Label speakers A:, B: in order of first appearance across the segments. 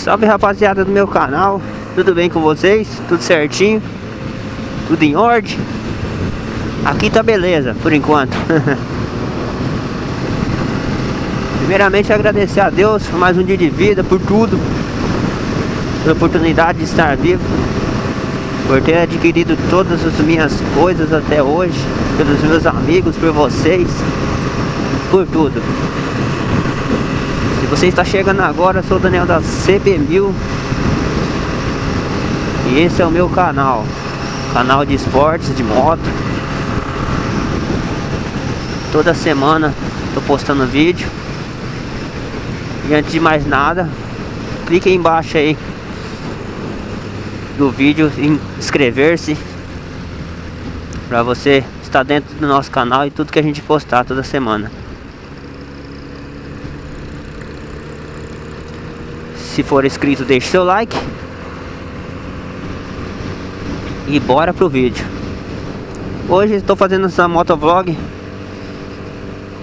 A: Salve, rapaziada do meu canal, tudo bem com vocês? Tudo certinho? Tudo em ordem? Aqui tá beleza, por enquanto. Primeiramente agradecer a Deus por mais um dia de vida, por tudo, pela oportunidade de estar vivo, por ter adquirido todas as minhas coisas até hoje, pelos meus amigos, por vocês, por tudo. Se você está chegando agora, eu sou o Daniel da CB1000 e esse é o meu canal de esportes, de moto. Toda semana tô postando vídeo. E antes de mais nada, clique aí embaixo aí do vídeo em inscrever-se, para você estar dentro do nosso canal e tudo que a gente postar toda semana. Se for inscrito, deixe seu like e bora pro vídeo. Hoje estou fazendo essa motovlog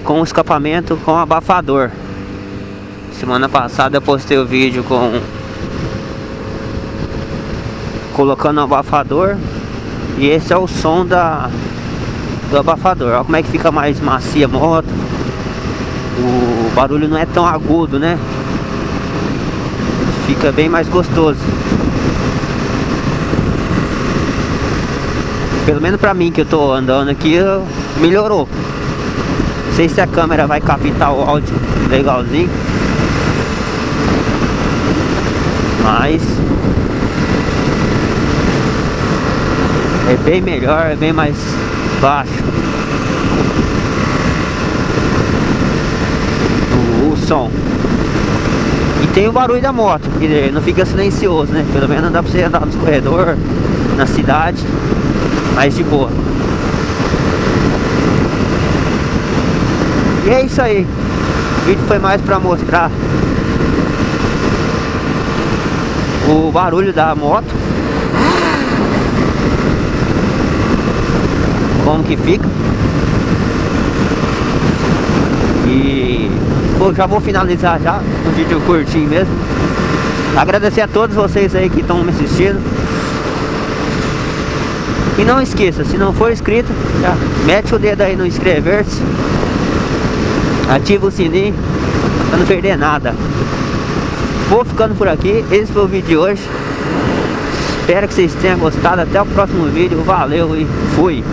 A: com escapamento com abafador. Semana passada eu postei o vídeo colocando o abafador, e esse é o som do abafador. Olha como é que fica mais macia a moto. O barulho não é tão agudo, né? Fica bem mais gostoso. Pelo menos pra mim, que eu tô andando aqui, melhorou. Não sei se a câmera vai captar o áudio legalzinho, mas é bem melhor, é bem mais baixo o som. E tem o barulho da moto, que não fica silencioso, né? Pelo menos dá pra você andar nos corredores, na cidade, mas de boa. E é isso aí. O vídeo foi mais pra mostrar o barulho da moto, como que fica. E já vou finalizar já, um vídeo curtinho mesmo. Agradecer a todos vocês aí que estão me assistindo. E não esqueça, se não for inscrito, já mete o dedo aí no inscrever-se, ativa o sininho pra não perder nada. Vou ficando por aqui, esse foi o vídeo de hoje. Espero que vocês tenham gostado. Até o próximo vídeo, valeu e fui!